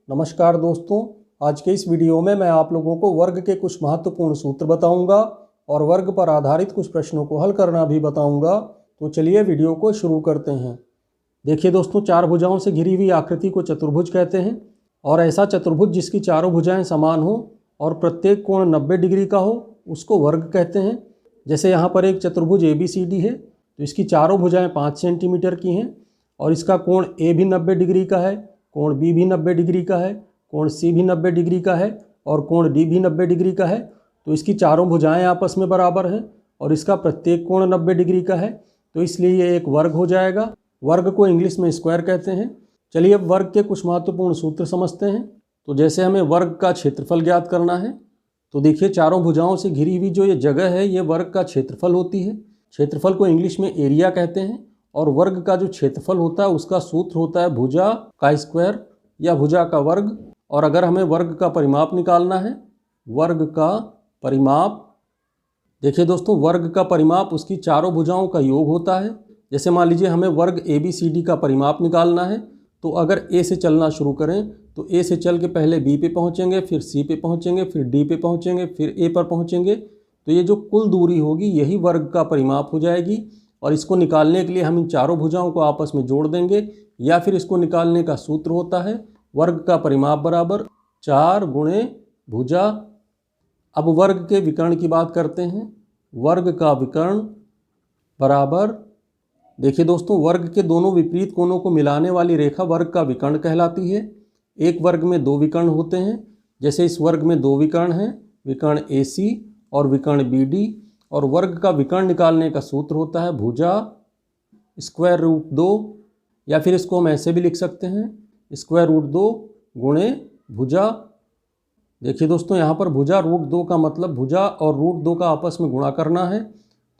नमस्कार दोस्तों, आज के इस वीडियो में मैं आप लोगों को वर्ग के कुछ महत्वपूर्ण सूत्र बताऊंगा और वर्ग पर आधारित कुछ प्रश्नों को हल करना भी बताऊंगा। तो चलिए वीडियो को शुरू करते हैं। देखिए दोस्तों, चार भुजाओं से घिरी हुई आकृति को चतुर्भुज कहते हैं और ऐसा चतुर्भुज जिसकी चारों भुजाएं समान हो और प्रत्येक कोण 90 डिग्री का हो उसको वर्ग कहते हैं। जैसे यहाँ पर एक चतुर्भुज ABCD है, तो इसकी चारों भुजाएं 5 सेंटीमीटर की हैं और इसका कोण A भी 90 डिग्री का है, कोण B भी 90 डिग्री का है, कोण C भी 90 डिग्री का है और कोण D भी 90 डिग्री का है। तो इसकी चारों भुजाएं आपस में बराबर हैं और इसका प्रत्येक कोण 90 डिग्री का है, तो इसलिए ये एक वर्ग हो जाएगा। वर्ग को इंग्लिश में स्क्वायर कहते हैं। चलिए अब वर्ग के कुछ महत्वपूर्ण सूत्र समझते हैं। तो जैसे हमें वर्ग का क्षेत्रफल ज्ञात करना है, तो देखिए चारों भुजाओं से घिरी हुई जो ये जगह है ये वर्ग का क्षेत्रफल होती है। क्षेत्रफल को इंग्लिश में एरिया कहते हैं और वर्ग का जो क्षेत्रफल होता है उसका सूत्र होता है भुजा का स्क्वायर या भुजा का वर्ग। और अगर हमें वर्ग का परिमाप निकालना है, वर्ग का परिमाप, देखिए दोस्तों, वर्ग का परिमाप उसकी चारों भुजाओं का योग होता है। जैसे मान लीजिए हमें वर्ग ABCD का परिमाप निकालना है, तो अगर A से चलना शुरू करें तो A से चल के पहले B पे पहुँचेंगे, फिर C पे पहुँचेंगे, फिर D पे पहुँचेंगे, फिर A पर पहुँचेंगे, तो ये जो कुल दूरी होगी यही वर्ग का परिमाप हो जाएगी। और इसको निकालने के लिए हम इन चारों भुजाओं को आपस में जोड़ देंगे या फिर इसको निकालने का सूत्र होता है वर्ग का परिमाप बराबर 4 गुणे भुजा। अब वर्ग के विकर्ण की बात करते हैं। वर्ग का विकर्ण बराबर, देखिए दोस्तों, वर्ग के दोनों विपरीत कोणों को मिलाने वाली रेखा वर्ग का विकर्ण कहलाती है। एक वर्ग में दो विकर्ण होते हैं। जैसे इस वर्ग में दो विकर्ण हैं, विकर्ण AC और विकर्ण BD। और वर्ग का विकर्ण निकालने का सूत्र होता है भुजा स्क्वायर रूट 2, या फिर इसको हम ऐसे भी लिख सकते हैं स्क्वायर रूट 2 गुणे भुजा। देखिए दोस्तों, यहाँ पर भुजा रूट 2 का मतलब भुजा और रूट 2 का आपस में गुणा करना है।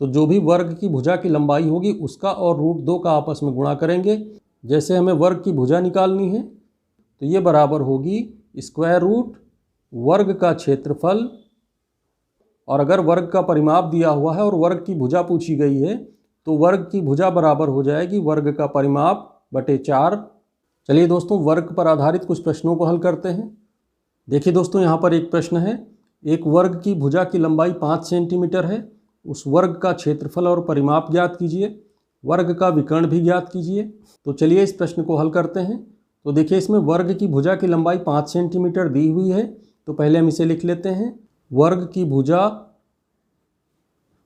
तो जो भी वर्ग की भुजा की लंबाई होगी उसका और रूट 2 का आपस में गुणा करेंगे। जैसे हमें वर्ग की भुजा निकालनी है तो ये बराबर होगी स्क्वायर रूट वर्ग का क्षेत्रफल, और अगर वर्ग का परिमाप दिया हुआ है और वर्ग की भुजा पूछी गई है तो वर्ग की भुजा बराबर हो जाएगी वर्ग का परिमाप बटे 4। चलिए दोस्तों, वर्ग पर आधारित कुछ प्रश्नों को हल करते हैं। देखिए दोस्तों, यहाँ पर एक प्रश्न है, एक वर्ग की भुजा की लंबाई 5 सेंटीमीटर है, उस वर्ग का क्षेत्रफल और परिमाप ज्ञात कीजिए, वर्ग का विकर्ण भी ज्ञात कीजिए। तो चलिए इस प्रश्न को हल करते हैं। तो देखिए इसमें वर्ग की भुजा की लंबाई 5 सेंटीमीटर दी हुई है, तो पहले हम इसे लिख लेते हैं। वर्ग की भुजा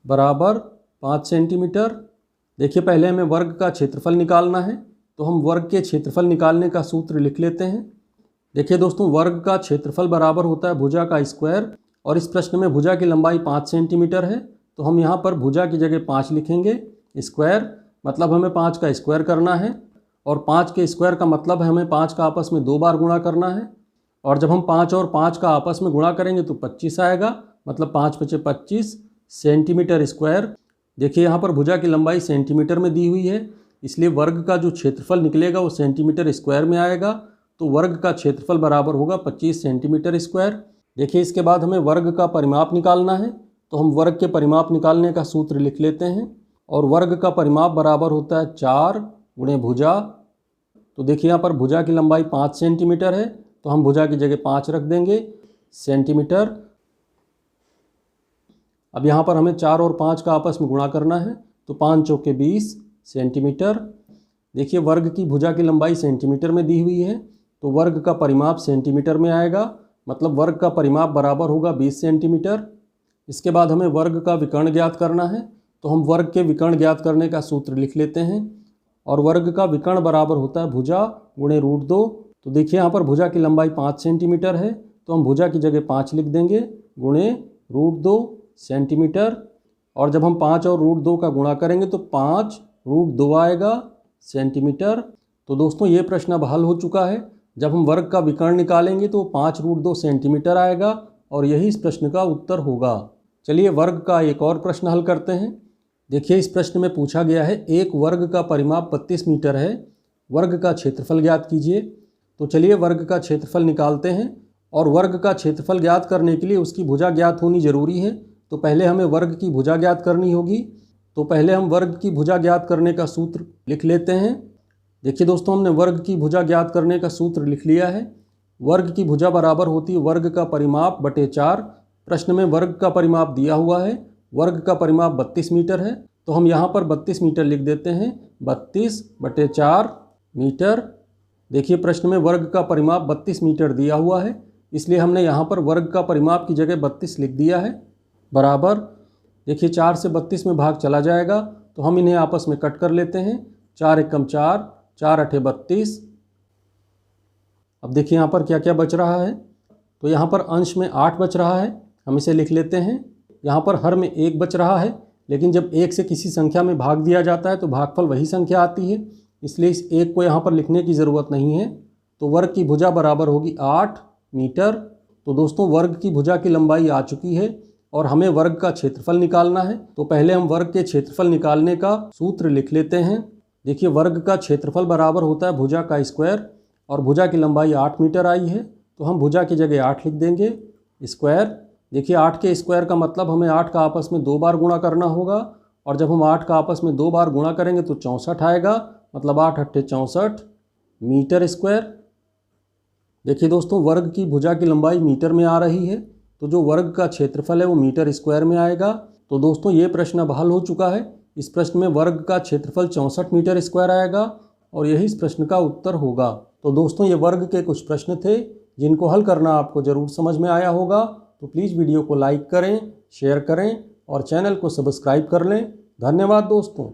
बराबर 5 सेंटीमीटर। देखिए पहले हमें वर्ग का क्षेत्रफल निकालना है, तो हम वर्ग के क्षेत्रफल निकालने का सूत्र लिख लेते हैं। देखिए दोस्तों, वर्ग का क्षेत्रफल बराबर होता है भुजा का स्क्वायर, और इस प्रश्न में भुजा की लंबाई 5 सेंटीमीटर है, तो हम यहाँ पर भुजा की जगह 5 लिखेंगे। स्क्वायर मतलब हमें 5 का स्क्वायर करना है, और 5 के स्क्वायर का मतलब है हमें 5 का आपस में 2 बार गुणा करना है। और जब हम 5 और 5 का आपस में गुणा करेंगे तो 25 आएगा, मतलब 5 × 5 = 25 सेंटीमीटर स्क्वायर। देखिए यहाँ पर भुजा की लंबाई सेंटीमीटर में दी हुई है, इसलिए वर्ग का जो क्षेत्रफल निकलेगा वो सेंटीमीटर स्क्वायर में आएगा। तो वर्ग का क्षेत्रफल बराबर होगा 25 सेंटीमीटर स्क्वायर। देखिए इसके बाद हमें वर्ग का परिमाप निकालना है, तो हम वर्ग के परिमाप निकालने का सूत्र लिख लेते हैं। और वर्ग का परिमाप बराबर होता है 4 गुणे भुजा। तो देखिए यहाँ पर भुजा की लंबाई 5 सेंटीमीटर है, तो हम भुजा की जगह 5 रख देंगे सेंटीमीटर। अब यहाँ पर हमें 4 और 5 का आपस में गुणा करना है, तो 5 चौके 20 सेंटीमीटर। देखिए वर्ग की भुजा की लंबाई सेंटीमीटर में दी हुई है, तो वर्ग का परिमाप सेंटीमीटर में आएगा, मतलब वर्ग का परिमाप बराबर होगा 20 सेंटीमीटर। इसके बाद हमें वर्ग का विकर्ण ज्ञात करना है, तो हम वर्ग के विकर्ण ज्ञात करने का सूत्र लिख लेते हैं। और वर्ग का विकर्ण बराबर होता है भुजा गुणे रूट 2। तो देखिए यहाँ पर भुजा की लंबाई 5 सेंटीमीटर है, तो हम भुजा की जगह 5 लिख देंगे गुणे रूट 2 सेंटीमीटर। और जब हम 5 और रूट 2 का गुणा करेंगे तो 5 रूट 2 आएगा सेंटीमीटर। तो दोस्तों ये प्रश्न अब हल हो चुका है। जब हम वर्ग का विकर्ण निकालेंगे तो 5 रूट 2 सेंटीमीटर आएगा और यही इस प्रश्न का उत्तर होगा। चलिए वर्ग का एक और प्रश्न हल करते हैं। देखिए इस प्रश्न में पूछा गया है, एक वर्ग का परिमाप 32 मीटर है, वर्ग का क्षेत्रफल ज्ञात कीजिए। तो चलिए वर्ग का क्षेत्रफल निकालते हैं, और वर्ग का क्षेत्रफल ज्ञात करने के लिए उसकी भुजा ज्ञात होनी जरूरी है। तो पहले हमें वर्ग की भुजा ज्ञात करनी होगी, तो पहले हम वर्ग की भुजा ज्ञात करने का सूत्र लिख लेते हैं। देखिए दोस्तों, हमने वर्ग की भुजा ज्ञात करने का सूत्र लिख लिया है। वर्ग की भुजा बराबर होती है वर्ग का परिमाप बटे 4। प्रश्न में वर्ग का परिमाप दिया हुआ है, वर्ग का परिमाप 32 मीटर है, तो हम यहाँ पर 32 मीटर लिख देते हैं। 32 बटे 4 मीटर। देखिए प्रश्न में वर्ग का परिमाप 32 मीटर दिया हुआ है, इसलिए हमने यहाँ पर वर्ग का परिमाप की जगह 32 लिख दिया है। बराबर, देखिए 4 से 32 में भाग चला जाएगा, तो हम इन्हें आपस में कट कर लेते हैं। 4 एकम 4, 4 अठे 32। अब देखिए यहाँ पर क्या क्या बच रहा है, तो यहाँ पर अंश में 8 बच रहा है, हम इसे लिख लेते हैं। यहाँ पर हर में 1 बच रहा है, लेकिन जब 1 से किसी संख्या में भाग दिया जाता है तो भागफल वही संख्या आती है, इसलिए इस 1 को यहाँ पर लिखने की ज़रूरत नहीं है। तो वर्ग की भुजा बराबर होगी 8 मीटर। तो दोस्तों वर्ग की भुजा की लंबाई आ चुकी है और हमें वर्ग का क्षेत्रफल निकालना है। तो पहले हम वर्ग के क्षेत्रफल निकालने का सूत्र लिख लेते हैं। देखिए वर्ग का क्षेत्रफल बराबर होता है भुजा का स्क्वायर, और भुजा की लंबाई 8 मीटर आई है, तो हम भुजा की जगह 8 लिख देंगे। स्क्वायर, देखिए 8 के स्क्वायर का मतलब हमें 8 का आपस में 2 बार गुणा करना होगा, और जब हम 8 का आपस में 2 बार गुणा करेंगे तो 64 आएगा, मतलब 8 अट्ठे 64 मीटर स्क्वायर। देखिए दोस्तों वर्ग की भुजा की लंबाई मीटर में आ रही है, तो जो वर्ग का क्षेत्रफल है वो मीटर स्क्वायर में आएगा। तो दोस्तों ये प्रश्न अब हल हो चुका है। इस प्रश्न में वर्ग का क्षेत्रफल 64 मीटर स्क्वायर आएगा और यही इस प्रश्न का उत्तर होगा। तो दोस्तों ये वर्ग के कुछ प्रश्न थे जिनको हल करना आपको ज़रूर समझ में आया होगा। तो प्लीज़ वीडियो को लाइक करें, शेयर करें और चैनल को सब्सक्राइब कर लें। धन्यवाद दोस्तों।